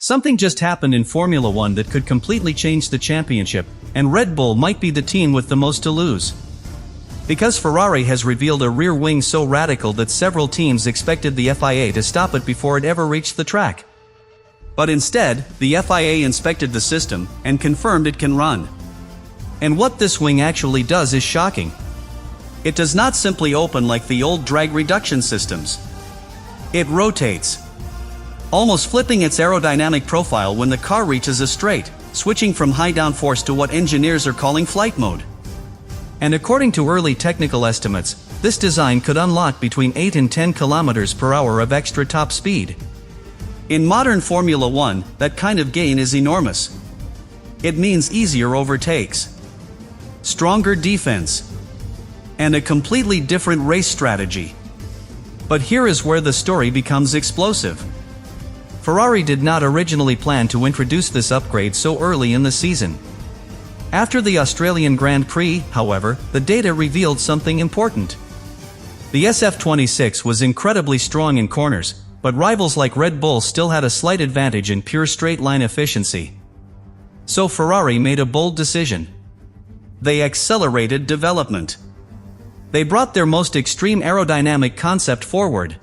Something just happened in Formula One that could completely change the championship, and Red Bull might be the team with the most to lose. Because Ferrari has revealed a rear wing so radical that several teams expected the FIA to stop it before it ever reached the track. But instead, the FIA inspected the system and confirmed it can run. And what this wing actually does is shocking. It does not simply open like the old drag reduction systems. It rotates, almost flipping its aerodynamic profile when the car reaches a straight, switching from high downforce to what engineers are calling flight mode. And according to early technical estimates, this design could unlock between 8 and 10 km per hour of extra top speed. In modern Formula One, that kind of gain is enormous. It means easier overtakes, stronger defense, and a completely different race strategy. But here is where the story becomes explosive. Ferrari did not originally plan to introduce this upgrade so early in the season. After the Australian Grand Prix, however, the data revealed something important. The SF-26 was incredibly strong in corners, but rivals like Red Bull still had a slight advantage in pure straight-line efficiency. So Ferrari made a bold decision. They accelerated development. They brought their most extreme aerodynamic concept forward.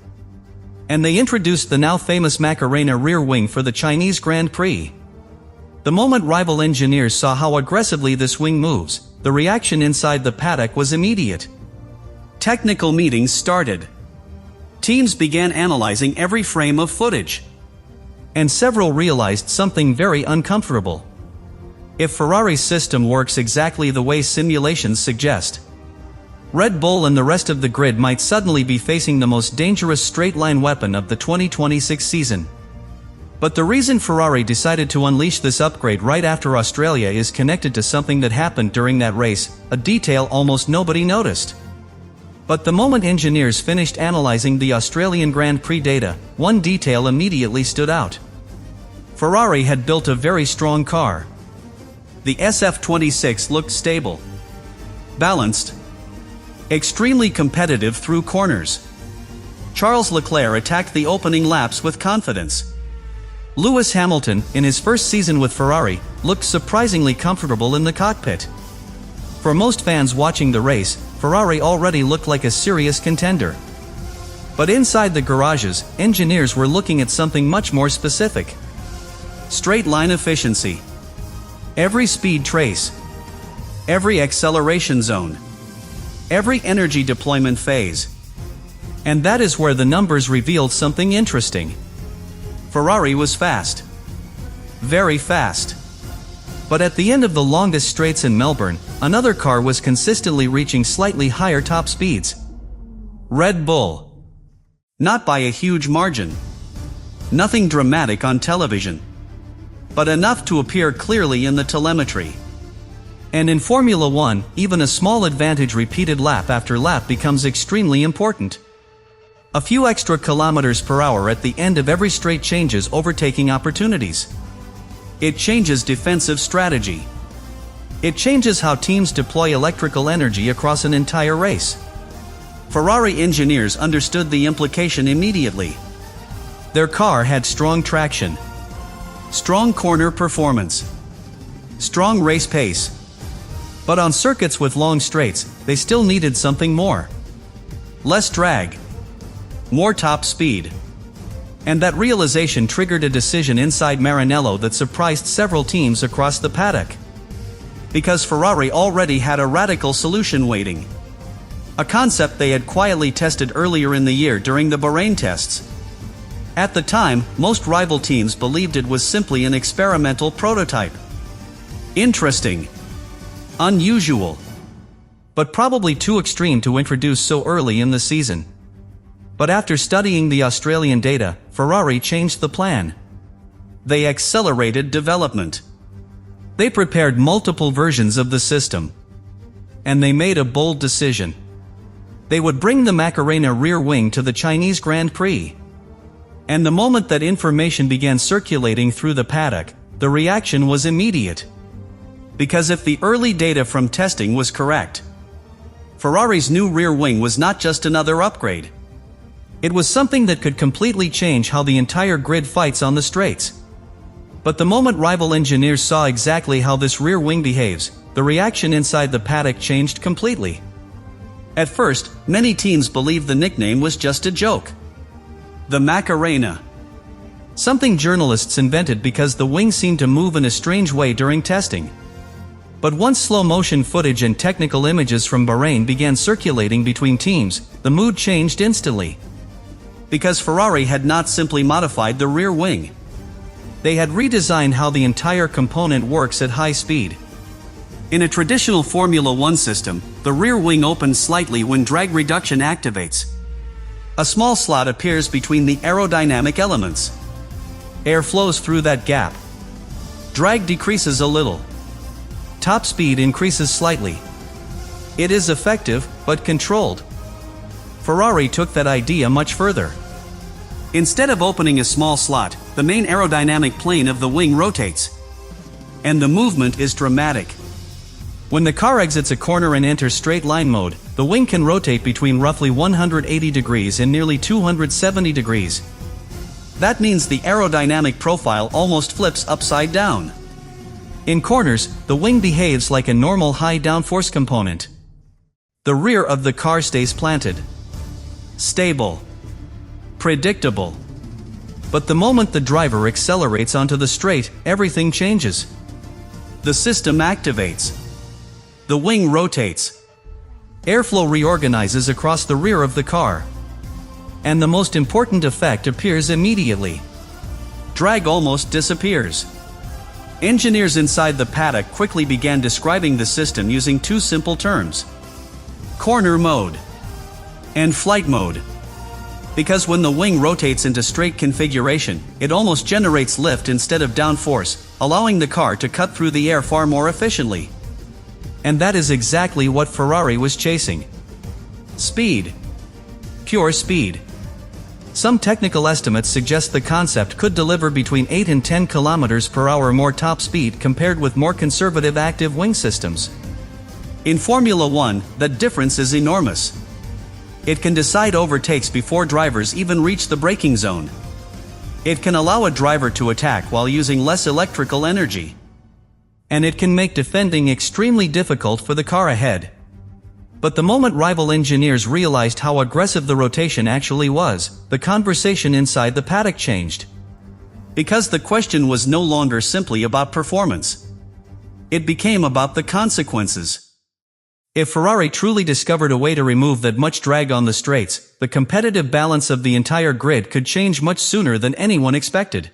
And they introduced the now famous Macarena rear wing for the Chinese Grand Prix. The moment rival engineers saw how aggressively this wing moves, the reaction inside the paddock was immediate. Technical meetings started. Teams began analyzing every frame of footage. And several realized something very uncomfortable. If Ferrari's system works exactly the way simulations suggest, Red Bull and the rest of the grid might suddenly be facing the most dangerous straight-line weapon of the 2026 season. But the reason Ferrari decided to unleash this upgrade right after Australia is connected to something that happened during that race, a detail almost nobody noticed. But the moment engineers finished analyzing the Australian Grand Prix data, one detail immediately stood out. Ferrari had built a very strong car. The SF-26 looked stable, balanced, extremely competitive through corners. Charles Leclerc attacked the opening laps with confidence. Lewis Hamilton, in his first season with Ferrari, looked surprisingly comfortable in the cockpit. For most fans watching the race, Ferrari already looked like a serious contender. But inside the garages, engineers were looking at something much more specific. Straight-line efficiency. Every speed trace. Every acceleration zone. Every energy deployment phase. And that is where the numbers revealed something interesting. Ferrari was fast. Very fast. But at the end of the longest straights in Melbourne, another car was consistently reaching slightly higher top speeds. Red Bull. Not by a huge margin. Nothing dramatic on television. But enough to appear clearly in the telemetry. And in Formula One, even a small advantage repeated lap after lap becomes extremely important. A few extra kilometers per hour at the end of every straight changes overtaking opportunities. It changes defensive strategy. It changes how teams deploy electrical energy across an entire race. Ferrari engineers understood the implication immediately. Their car had strong traction, strong corner performance, strong race pace. But on circuits with long straights, they still needed something more. Less drag. More top speed. And that realization triggered a decision inside Maranello that surprised several teams across the paddock. Because Ferrari already had a radical solution waiting. A concept they had quietly tested earlier in the year during the Bahrain tests. At the time, most rival teams believed it was simply an experimental prototype. Interesting. Unusual. But probably too extreme to introduce so early in the season. But after studying the Australian data, Ferrari changed the plan. They accelerated development. They prepared multiple versions of the system. And they made a bold decision. They would bring the Macarena rear wing to the Chinese Grand Prix. And the moment that information began circulating through the paddock, the reaction was immediate. Because if the early data from testing was correct, Ferrari's new rear wing was not just another upgrade. It was something that could completely change how the entire grid fights on the straights. But the moment rival engineers saw exactly how this rear wing behaves, the reaction inside the paddock changed completely. At first, many teams believed the nickname was just a joke. The Macarena. Something journalists invented because the wing seemed to move in a strange way during testing. But once slow-motion footage and technical images from Bahrain began circulating between teams, the mood changed instantly. Because Ferrari had not simply modified the rear wing. They had redesigned how the entire component works at high speed. In a traditional Formula One system, the rear wing opens slightly when drag reduction activates. A small slot appears between the aerodynamic elements. Air flows through that gap. Drag decreases a little. Top speed increases slightly. It is effective, but controlled. Ferrari took that idea much further. Instead of opening a small slot, the main aerodynamic plane of the wing rotates. And the movement is dramatic. When the car exits a corner and enters straight line mode, the wing can rotate between roughly 180 degrees and nearly 270 degrees. That means the aerodynamic profile almost flips upside down. In corners, the wing behaves like a normal high downforce component. The rear of the car stays planted. Stable. Predictable. But the moment the driver accelerates onto the straight, everything changes. The system activates. The wing rotates. Airflow reorganizes across the rear of the car. And the most important effect appears immediately. Drag almost disappears. Engineers inside the paddock quickly began describing the system using two simple terms: corner mode and flight mode. Because when the wing rotates into straight configuration, it almost generates lift instead of downforce, allowing the car to cut through the air far more efficiently. And that is exactly what Ferrari was chasing. Speed. Pure speed. Some technical estimates suggest the concept could deliver between 8 and 10 km per hour more top speed compared with more conservative active wing systems. In Formula One, the difference is enormous. It can decide overtakes before drivers even reach the braking zone. It can allow a driver to attack while using less electrical energy. And it can make defending extremely difficult for the car ahead. But the moment rival engineers realized how aggressive the rotation actually was, the conversation inside the paddock changed. Because the question was no longer simply about performance. It became about the consequences. If Ferrari truly discovered a way to remove that much drag on the straights, the competitive balance of the entire grid could change much sooner than anyone expected.